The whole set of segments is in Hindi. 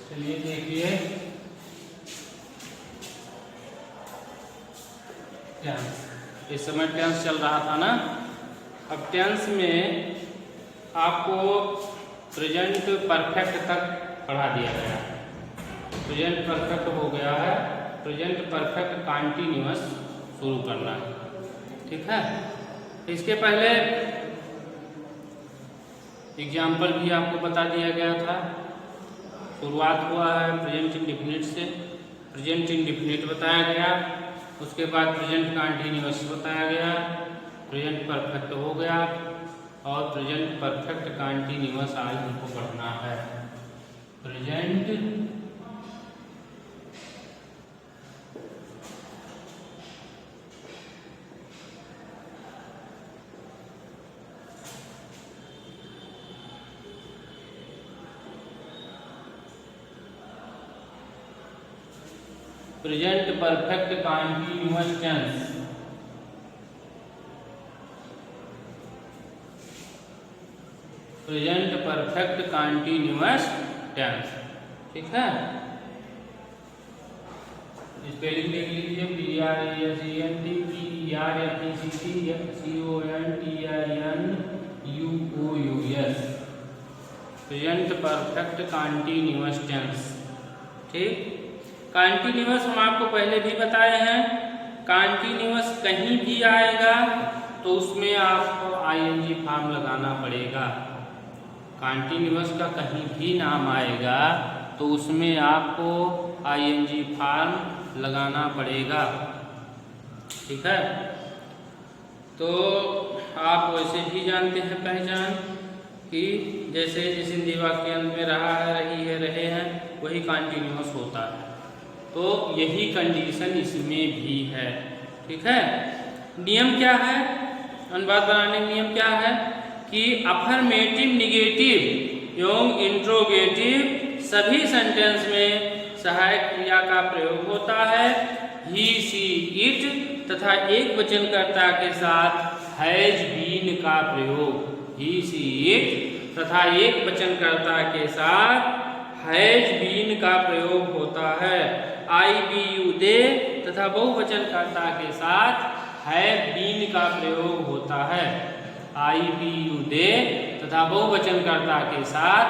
चलिए देखिए टेंस, इस समय टेंस चल रहा था ना। अब टेंस में आपको प्रेजेंट परफेक्ट तक पढ़ा दिया गया है। प्रेजेंट परफेक्ट हो गया है, प्रेजेंट परफेक्ट कंटीन्यूअस शुरू करना है, ठीक है। इसके पहले एग्जाम्पल भी आपको बता दिया गया था। शुरुआत हुआ है प्रेजेंट इंडेफिनिट से, प्रेजेंट इंडेफिनिट बताया गया, उसके बाद प्रेजेंट कंटीन्यूअस बताया गया, प्रेजेंट परफेक्ट हो गया और प्रेजेंट परफेक्ट कंटीन्यूअस आज हमको पढ़ना है। Present present perfect continuous tense, present perfect continuous tense, ठीक है। स्पेलिंग देख लीजिए, PRESENT PRFECT CONTINUOUS, present perfect continuous tense, ठीक। कंटीन्यूअस हम आपको पहले भी बताए हैं, कंटीन्यूअस कहीं भी आएगा तो उसमें आपको ING फॉर्म लगाना पड़ेगा। कंटीन्यूअस का कहीं भी नाम आएगा तो उसमें आपको ING फॉर्म लगाना पड़ेगा, ठीक है। तो आप वैसे भी जानते हैं पहचान कि जैसे जिस हिंदी वाक्य अंत में रहा है, रही है, रहे हैं, वही कंटीन्यूअस होता है। तो यही कंडीशन इसमें भी है, ठीक है। नियम क्या है, अनुवाद बनाने का नियम क्या है कि अफर्मेटिव, निगेटिव एवं इंट्रोगेटिव सभी सेंटेंस में सहायक क्रिया का प्रयोग होता है। ही, सी, इट तथा एक वचनकर्ता के साथ हैज बीन का प्रयोग, ही, सी, इट तथा एक वचनकर्ता के साथ हैज बीन का प्रयोग होता है। आई, बी, यू, दे तथा बहुवचनकर्ता के साथ हैव बीन का प्रयोग होता है। आई, बी, यू, दे तथा बहुवचनकर्ता के साथ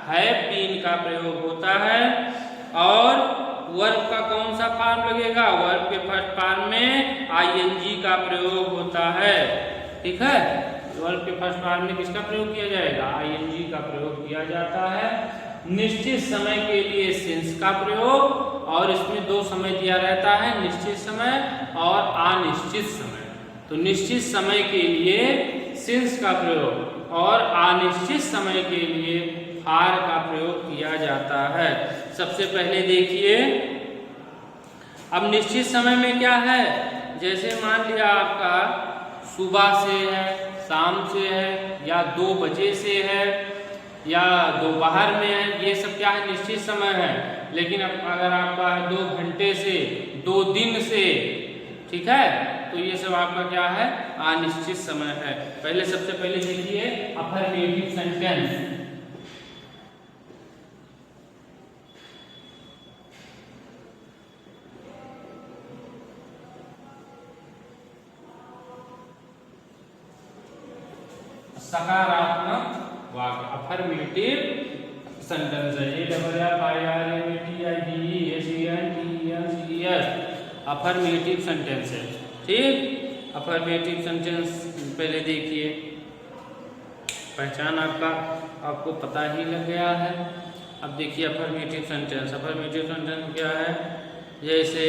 हैव बीन का प्रयोग होता है। और वर्ब का कौन सा फॉर्म लगेगा, वर्ब के फर्स्ट फॉर्म में ING का प्रयोग होता है, ठीक है। वर्ब के फर्स्ट फॉर्म में किसका प्रयोग किया जाएगा, ING का प्रयोग किया जाता है। निश्चित समय के लिए सिंस का प्रयोग, और इसमें दो समय दिया रहता है, निश्चित समय और अनिश्चित समय। तो निश्चित समय के लिए सिंस का प्रयोग और अनिश्चित समय के लिए फार का प्रयोग किया जाता है। सबसे पहले देखिए, अब निश्चित समय में क्या है, जैसे मान लिया आपका सुबह से है, शाम से है, या 2 बजे से है, या दोपहर में है, ये सब क्या है, निश्चित समय है। लेकिन अगर आपका है 2 घंटे से, 2 दिन से, ठीक है, तो ये सब आपका क्या है, अनिश्चित समय है। पहले सबसे पहले देखिए अफर्मेटिव सेंटेंस, सकारात्मक वाक्य, अफर्मेटिव सेंटेंस है। अफर्मेटिव सेंटेंस है, ठीक। अफर्मेटिव सेंटेंस पहले देखिए, पहचान आपको पता ही लग गया है। अब देखिए अफर्मेटिव सेंटेंस, अफर्मेटिव सेंटेंस क्या है, जैसे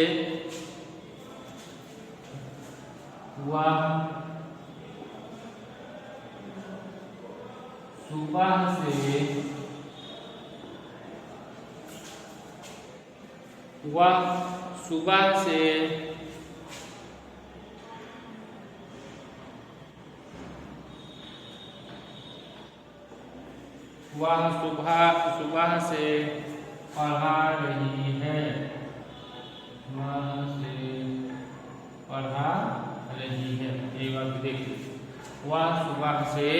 वह सुबह से, वह सुबह से वह सुबह से पढ़ा रही है, वह से पढ़ा रही है। एक बार देखिए, वह सुबह से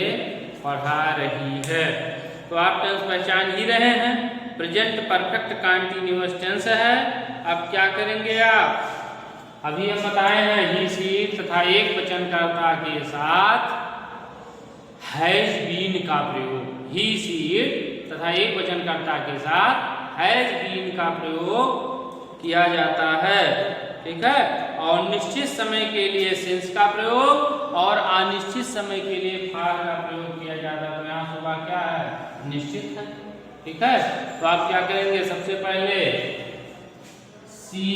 पढ़ा रही है। तो आप टेंस पहचान ही रहे हैं, प्रेजेंट परफेक्ट कंटीन्यूअस टेंस है। अब क्या करेंगे आप, अभी हम बताए हैं ही सी तथा एक वचनकर्ता के साथ हैज बीन का प्रयोग, ही सी तथा एक वचनकर्ता के साथ हैज बीन का प्रयोग किया जाता है, ठीक है। और निश्चित समय के लिए सिंस का प्रयोग और अनिश्चित समय के लिए फार का प्रयोग किया जाता है। तो यहाँ सुबह क्या है, निश्चित है, ठीक है। तो आप क्या करेंगे, सबसे पहले she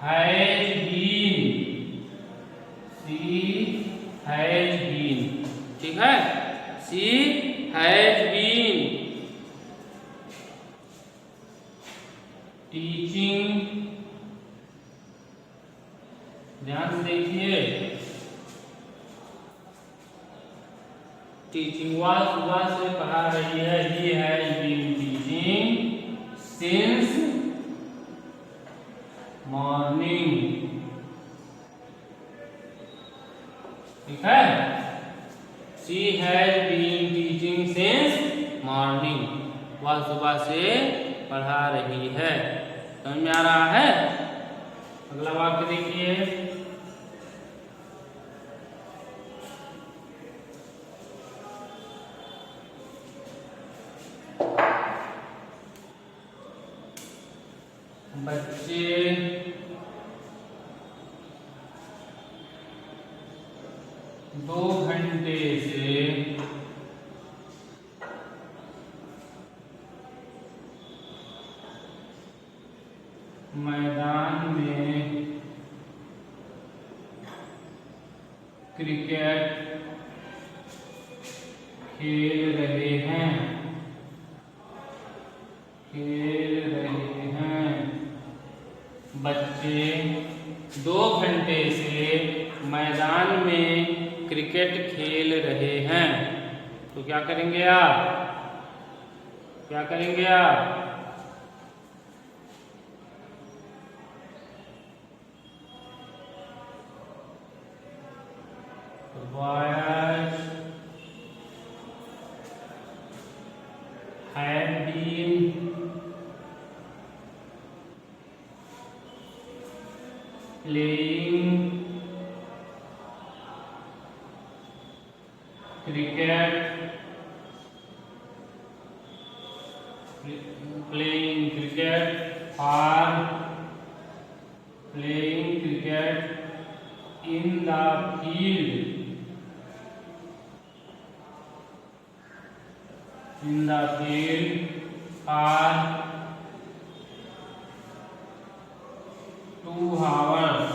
has been, she has been, ठीक है, सी हैज बीन टीचिंग, ध्यान से देखिए, टीचिंग सुबह से पढ़ा रही है, he has been teaching since morning, ठीक है, she has been teaching since morning, वह सुबह से पढ़ा रही है। समझ में आ रहा है। अगला वाक्य देखिए, बच्चे दो घंटे से मैदान में क्रिकेट खेल रहे हैं, बच्चे 2 घंटे से मैदान में क्रिकेट खेल रहे हैं। तो क्या करेंगे आप, क्या करेंगे आप, boys have been playing cricket in the field, for 2 hours,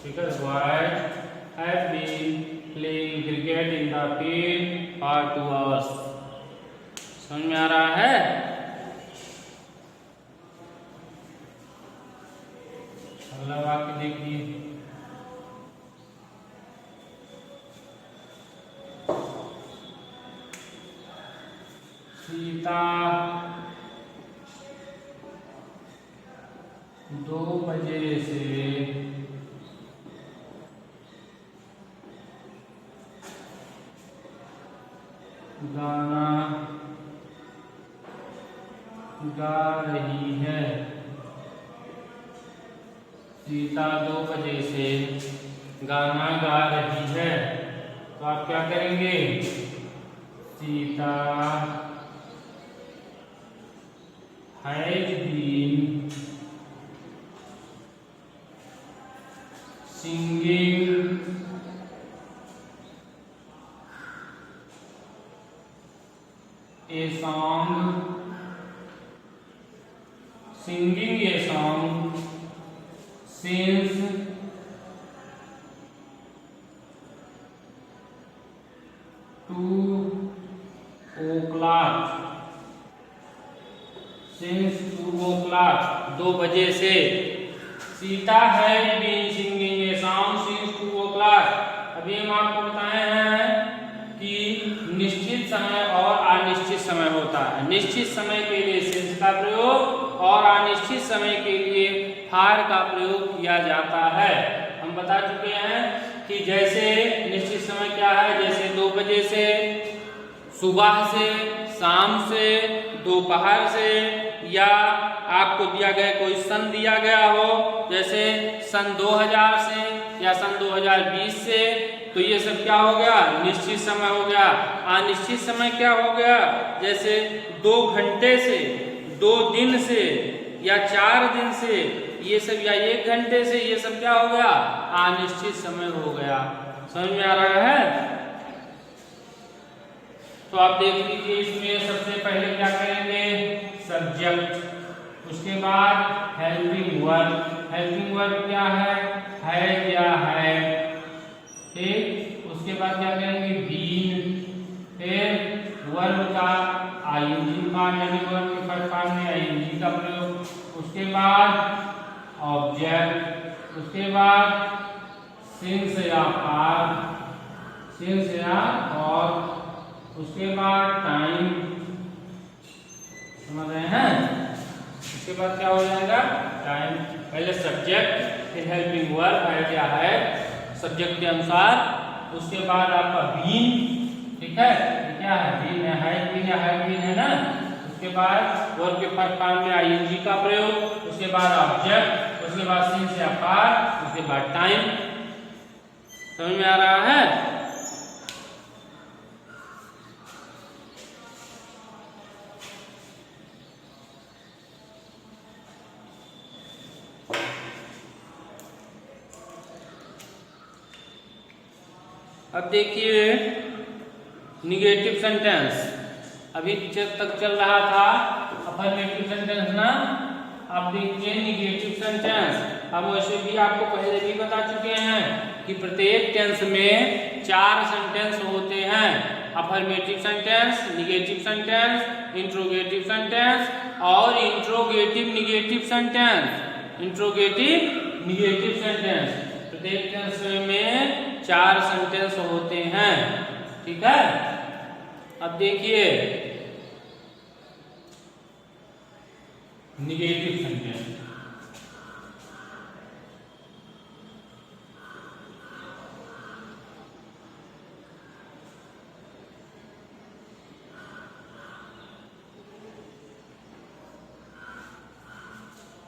ठीक है। Boys have been playing cricket in the field for 2 hours। समझ में आ रहा है। अगला वाक्य देखिए, सीता 2 बजे से गाना गा रही है, सीता 2 बजे से गाना गा रही है। तो आप क्या करेंगे, Sita has been singing a song, singing a song since 2 o'clock, since 2 o'clock 2 बजे से। सीता है been singing a song since 2 o'clock। अभी हम आपको बताए हैं कि निश्चित समय और अनिश्चित समय होता है। निश्चित समय के लिए सिंस का प्रयोग और अनिश्चित समय के लिए फार का प्रयोग किया जाता है। हम हम बता चुके हैं कि जैसे निश्चित समय क्या है, जैसे 2 बजे से, सुबह से, शाम से, दोपहर से, या आपको दिया गया कोई सन दिया गया हो जैसे सन 2000 से या सन 2020 से, तो ये सब क्या हो गया, निश्चित समय हो गया। अनिश्चित समय क्या हो गया, जैसे 2 घंटे से, 2 दिन से या 4 दिन से, ये सब, या 1 घंटे से, ये सब क्या हो गया, अनिश्चित समय हो गया। समझ में आ रहा है? तो आप देख लीजिए, इसमें सबसे पहले क्या करेंगे, सब्जेक्ट, उसके बाद हेल्पिंग वर्ब। हेल्पिंग वर्ब क्या है या है, ठीक। उसके बाद क्या करेंगे, बीन, फिर वर्ब का आईएनजी फॉर्म, यानी वर्ब के फर्स्ट फॉर्म में आईएनजी का प्रयोग। उसके बाद ऑब्जेक्ट, उसके बाद सिंस या फॉर, सिंस या और, उसके बाद टाइम, समझ रहे हैं? उसके बाद क्या हो जाएगा, टाइम। पहले सब्जेक्ट, फिर हेल्पिंग वर्ब है क्या है सब्जेक्ट के अनुसार, उसके बाद आपका बीन, ठीक है, क्या है, बीन है बीन है ना। उसके बाद वर्ब के फर्स्ट फॉर्म में आईएनजी का प्रयोग, उसके बाद ऑब्जेक्ट, उसके बाद सिंस या फॉर, उसके बाद टाइम। समझ में आ रहा है? अब देखिए निगेटिव सेंटेंस, अभी तक चल रहा था अफर्मेटिव सेंटेंस ना। अब देखिए निगेटिव सेंटेंस। अब वैसे भी आपको पहले भी बता चुके हैं कि प्रत्येक टेंस में 4 सेंटेंस होते हैं, affirmative sentence, negative sentence, interrogative sentence और interrogative negative sentence. Interrogative negative sentence, प्रत्येक टेंस में 4 सेंटेंस होते हैं, ठीक है। अब देखिए निगेटिव सेंटेंस,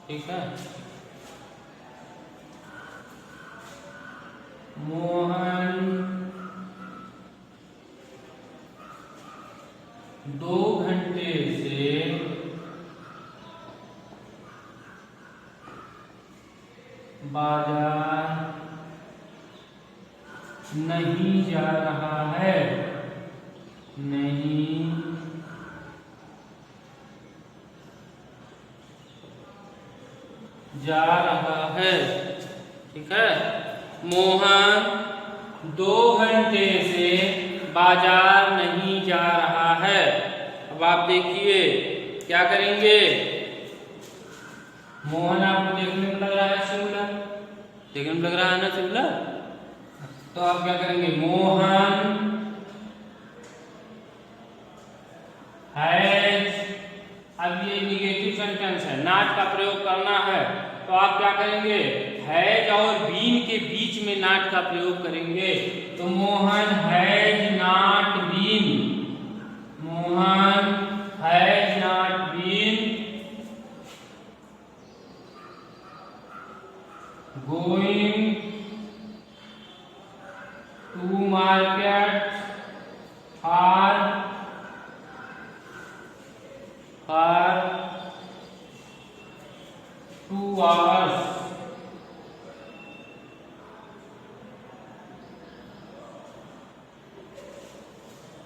ठीक है। मोहन 2 घंटे से बाजार नहीं जा रहा है, नहीं जा रहा है, ठीक है। मोहन 2 घंटे से बाजार नहीं जा रहा है। अब आप देखिए क्या करेंगे, मोहन आपको देखने में लग रहा है सिंगुलर, देखने में लग रहा है ना सिंगुलर, तो आप क्या करेंगे, मोहन हैज, अब ये निगेटिव सेंटेंस है, नॉट का प्रयोग करना है, तो आप क्या करेंगे, हैज और बीन के बीच में नॉट का प्रयोग करेंगे। तो Mohan has not been, Mohan has not been going to market for 2 hours,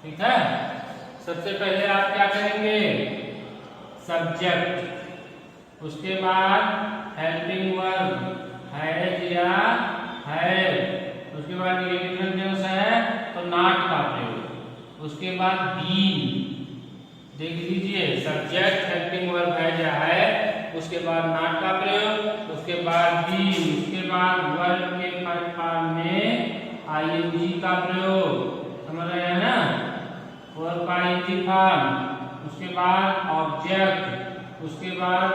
ठीक है। सबसे पहले आप क्या करेंगे, सब्जेक्ट, उसके बाद हेल्पिंग वर्ब हैज या है, उसके बाद निगेटिव सेंटेंस है तो नॉट का प्रयोग, उसके बाद बीन, देख लीजिए सब्जेक्ट हेल्पिंग वर्ब है या है, उसके बाद नॉट का प्रयोग, उसके बाद बीन, उसके बाद वर्ब के फर्स्ट फॉर्म में आईएनजी का प्रयोग, समझ रहे हैं ना, वर्ब का आईएनजी फॉर्म, उसके बाद ऑब्जेक्ट, उसके बाद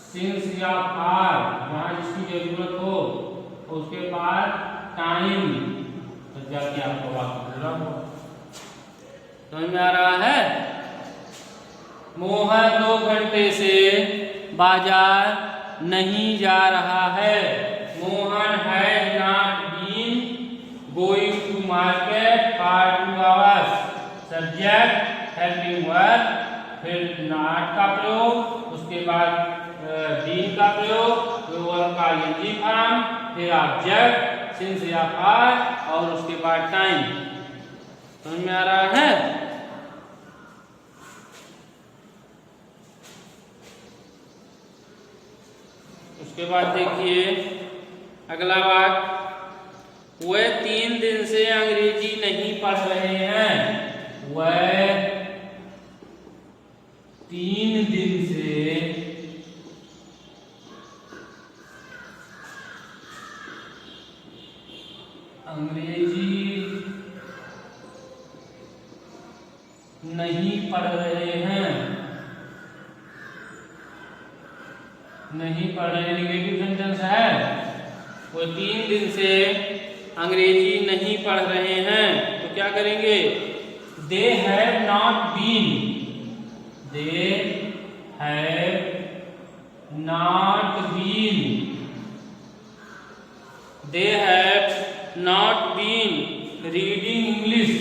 सिंस या फॉर जहां जिसकी जरूरत हो, उसके बाद टाइम, तो जाके आपका वाक्य पूरा हो। समझ में आ रहा है? मोहन 2 घंटे से बाजार नहीं जा रहा है। Mohan has not been going to market for 2 hours. Subject helping verb, फिर नॉट का प्रयोग, उसके बाद बीन का प्रयोग, वर्ब का ing फॉर्म, फिर ऑब्जेक्ट सिंस या फॉर, और उसके बाद टाइम। समझ में आ रहा है? उसके बाद देखिए अगला वाक्य, वह 3 दिन से अंग्रेजी नहीं पढ़ रहे हैं। वह 3 दिन से अंग्रेजी नहीं पढ़ रहे हैं। नहीं पढ़ रहे निगेटिव सेंटेंस है। वो 3 दिन से अंग्रेजी नहीं पढ़ रहे हैं, तो क्या करेंगे? They have not been, they have not been, they have not been reading English,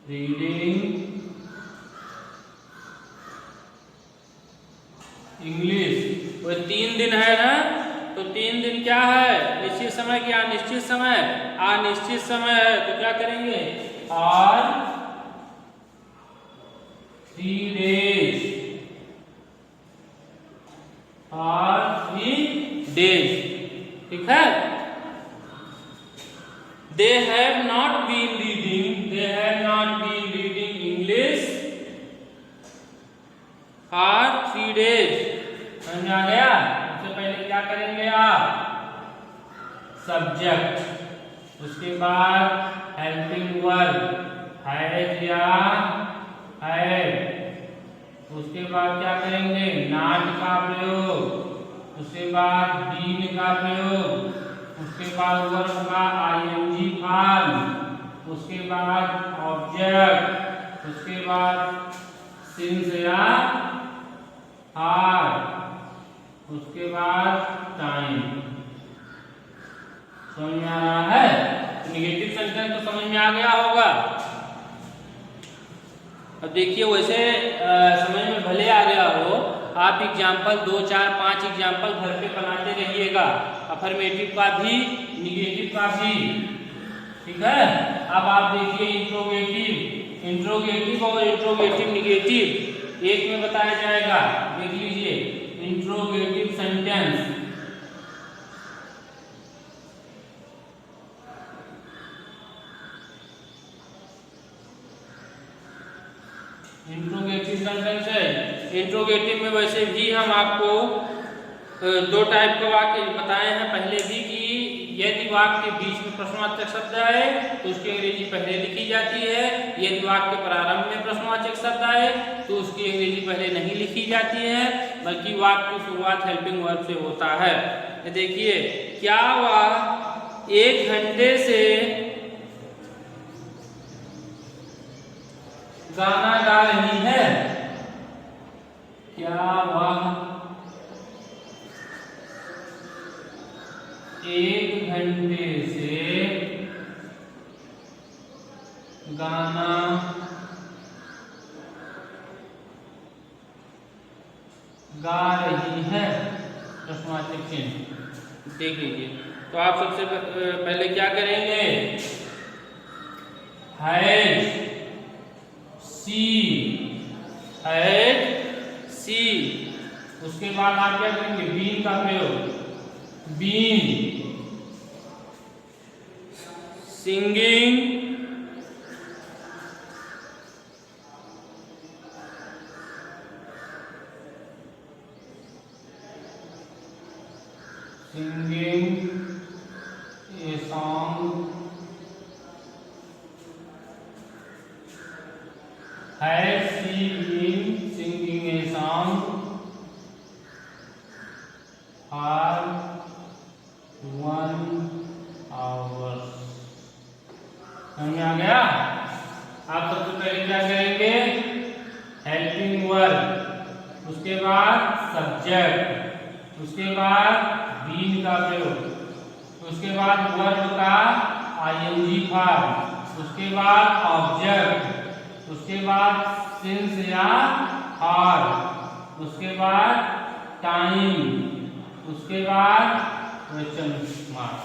reading English. वो 3 दिन है ना, तो 3 दिन क्या है? निश्चित समय की अनिश्चित समय? अनिश्चित समय है, तो क्या करेंगे? और 3 days, और 3 days, ठीक है? They have not been reading, they have not been reading English for 3 days। समझ में आ गया? सबसे पहले क्या करेंगे आप? सब्जेक्ट, उसके बाद हेल्पिंग वर्ब हैज या हैड, उसके बाद क्या करेंगे? नॉट का प्रयोग, उसके बाद बीन का प्रयोग, उसके बाद वर्ब का ing फॉर्म, उसके बाद ऑब्जेक्ट, उसके बाद सिंस या आर, उसके बाद टाइम। समझ में आ रहा है? निगेटिव सेंटेंस तो समझ में आ गया होगा। अब देखिए वैसे समझ में भले आ गया हो, आप एग्जाम्पल 2, 4, 5 एग्जाम्पल घर पे बनाते रहिएगा, अफर्मेटिव का भी निगेटिव का भी, ठीक है? अब आप देखिए इंट्रोगेटिव, इंट्रोगेटिव और इंट्रोगेटिव निगेटिव एक में बताया जाएगा। देख लीजिए इंट्रोगेटिव सेंटेंस, इंट्रोगेटिव सेंटेंस है। इंट्रोगेटिव में वैसे भी हम आपको 2 टाइप का वाक्य बताए हैं पहले भी, कि यदि वाक्य के बीच में प्रश्नवाचक शब्द आए तो उसकी अंग्रेजी पहले लिखी जाती है, यदि वाक्य के प्रारंभ में प्रश्नवाचक शब्द आए तो उसकी अंग्रेजी पहले नहीं लिखी जाती है, बल्कि वाक्य की शुरुआत हेल्पिंग वर्ब से होता है। देखिए, क्या वह 1 घंटे से गाना गा रही है? क्या वह 1 घंटे से गाना गा रही है? प्रश्नवाचक चिन्ह देख लीजिए। तो आप सबसे पहले क्या करेंगे? हैज सी, हैड सी, उसके बाद आप क्या करेंगे? बीन का प्रयोग, been singing, singing a song, has she been singing a song? उसके बाद सब्जेक्ट, उसके बाद बीन का प्रयोग, उसके बाद वर्ब का आईएनजी फॉर्म, उसके बाद ऑब्जेक्ट, उसके बाद सिंस या आर, उसके बाद टाइम, उसके बाद क्वेश्चन मार्क।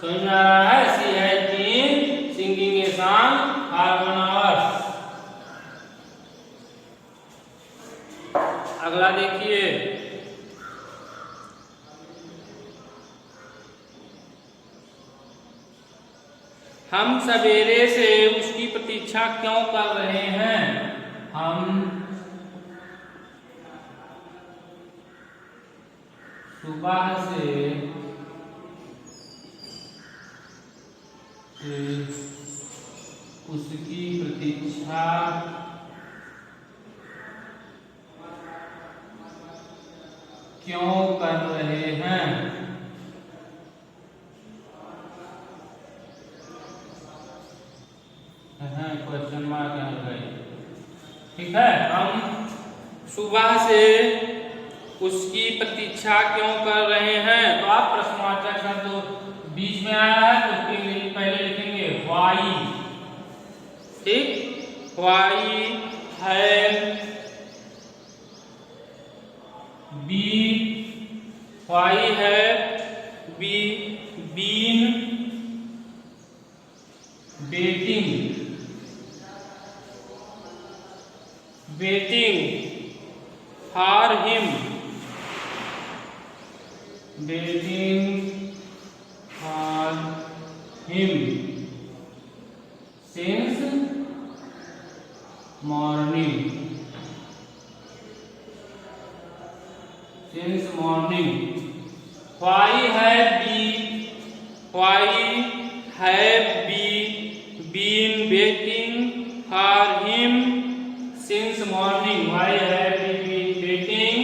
समझ में आ रहा है? She has been singing a song for 1 hour. अगला देखिए, हम सवेरे से उसकी प्रतीक्षा क्यों कर रहे हैं? हम सुबह से उसकी प्रतीक्षा क्यों कर रहे हैं? क्वेश्चन मार्क यहाँ गए। ठीक है, हम सुबह से उसकी प्रतीक्षा क्यों कर रहे हैं? तो आप प्रश्नवाचक शब्द बीच में आया है तो उसके लिए पहले लिखेंगे व्हाई। ठीक, व्हाई है बी, व्हाई है be been waiting, waiting for him, waiting for him since morning, since morning। why have we been waiting for him since morning? Why have we been waiting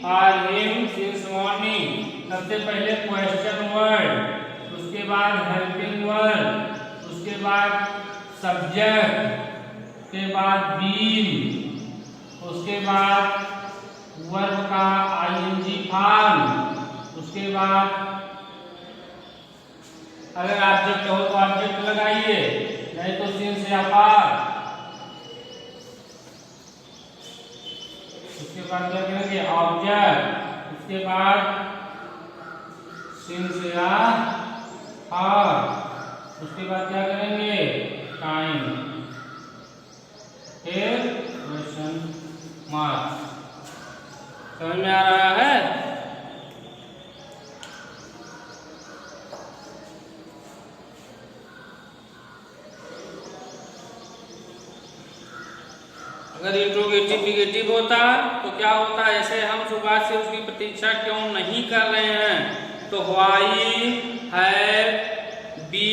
for him since morning? सबसे पहले क्वेश्चन वर्ड, उसके बाद हेल्पिंग वर्ड, उसके बाद सब्जेक्ट, उसके बाद बीन, उसके बाद वर्ब का आईएनजी फॉर्म, उसके बाद अगर ऑब्जेक्ट हो तो ऑब्जेक्ट लगाइए, नहीं तो सिंस या फॉर। उसके बाद क्या करेंगे? ऑब्जेक्ट, उसके बाद सिंस या फॉर, उसके बाद क्या करेंगे? टाइम, फिर क्वेश्चन मार्क। समझ में आ रहा है? अगर इंट्रोगेटिव निगेटिव होता तो क्या होता? ऐसे हम सुबह से उसकी प्रतीक्षा क्यों नहीं कर रहे हैं? तो why have we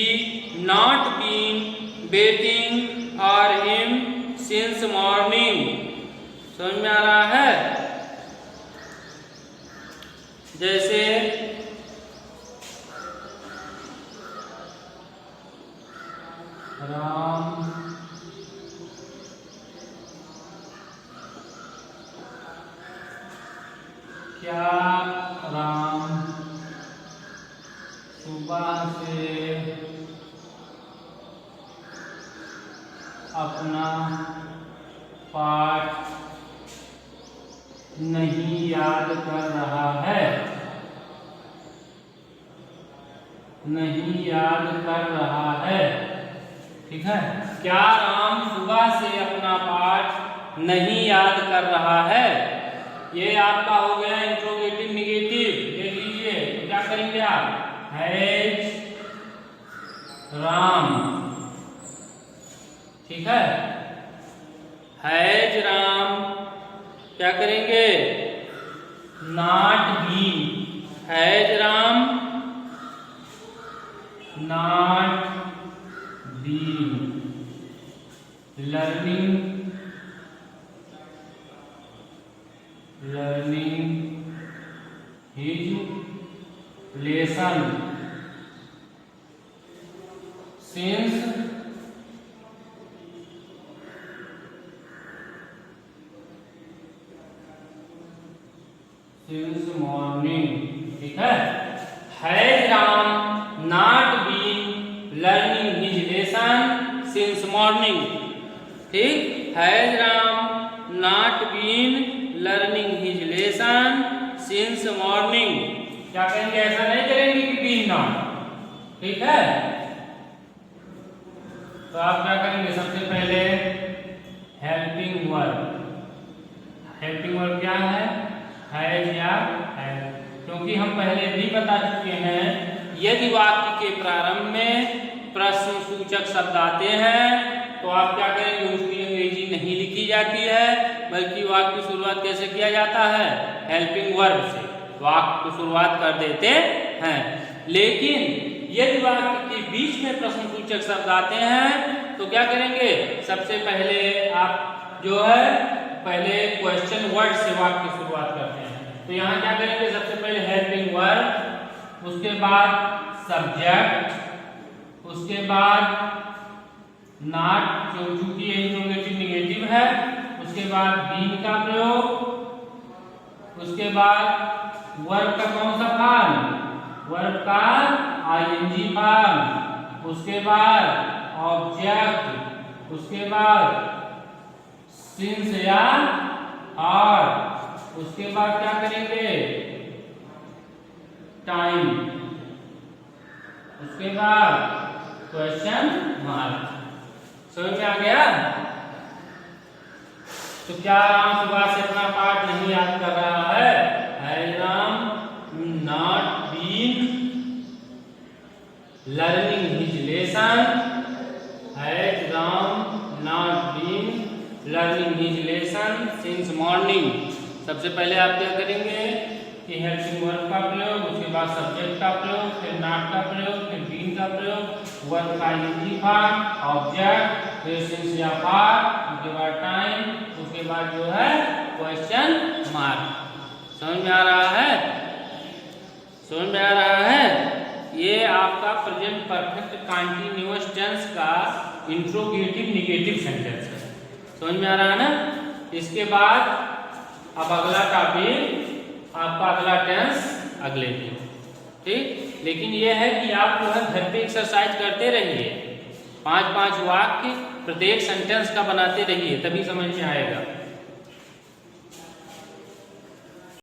not been waiting for him since morning. समझ में आ रहा है? जैसे राम क्या राम सुबह से अपना पाठ नहीं याद कर रहा है? नहीं याद कर रहा है। ठीक है, क्या राम सुबह से अपना पाठ नहीं याद कर रहा है? ये आपका हो गया इंट्रोगेटिव निगेटिव। देख लीजिए क्या करेंगे आप? हैज राम, ठीक है, हैज राम क्या करेंगे? Not been, has Ram not been learning his lesson since since morning, ठीक है। Has Ram not been learning his lesson since morning, ठीक। Has Ram not been learning his lesson since morning. क्या कहेंगे, ऐसा नहीं करेंगे कि बीन नॉट, ठीक है। तो आप क्या करेंगे, सबसे पहले हेल्पिंग वर्ब। हेल्पिंग वर्ब क्या है, हैज या हैज, क्योंकि हम पहले भी बता चुके हैं यदि वाक्य के प्रारंभ में प्रश्न सूचक शब्द आते हैं तो आप क्या करेंगे, उसकी अंग्रेजी नहीं लिखी जाती है, बल्कि वाक्य की शुरुआत कैसे किया जाता है, हेल्पिंग वर्ब से वाक्य की शुरुआत कर देते हैं। लेकिन यदि वाक्य के बीच में प्रश्न सूचक शब्द आते हैं तो क्या करेंगे, सबसे पहले आप जो है पहले क्वेश्चन वर्ड से वाक्य की शुरुआत करते हैं। तो यहाँ क्या करेंगे, सबसे पहले हेल्पिंग वर्ब, उसके बाद सब्जेक्ट, उसके बाद नॉट चूंकि इंट्रोगेटिव निगेटिव है, उसके बाद बीन का प्रयोग, उसके बाद वर्ब का कौन सा फॉर्म, वर्ब का आईएनजी फॉर्म, उसके बाद ऑब्जेक्ट, उसके बाद सिंस या और, उसके बाद क्या करेंगे, टाइम, उसके बाद क्वेश्चन मार्क। समझ में आ गया। तो क्या राम सुबह से अपना पाठ नहीं याद कर रहा है, has Ram not been learning his lesson, has Ram not been learning his lesson since morning. सबसे पहले आप क्या करेंगे कि हेल्पिंग वर्ब का प्रयोग, उसके बाद सब्जेक्ट का प्रयोग, फिर नॉट का प्रयोग, फिर बीन का प्रयोग, वर्ब का आईएनजी फॉर्म, ऑब्जेक्ट, फिर सिंस या फॉर, उसके बाद टाइम, उसके बाद जो है क्वेश्चन मार्क। समझ में आ रहा है, समझ में आ रहा है। ये आपका प्रेजेंट परफेक्ट कंटीन्यूअस टेंस का इंट्रोगेटिव निगेटिव सेंटेंस है। समझ में आ रहा है ना। इसके बाद अब अगला टॉपिक आपका अगला टेंस अगले दिन, ठीक। लेकिन यह है कि आप जो है घर पे एक्सरसाइज करते रहिए, 5-5 वाक्य प्रत्येक सेंटेंस का बनाते रहिए, तभी समझ में आएगा।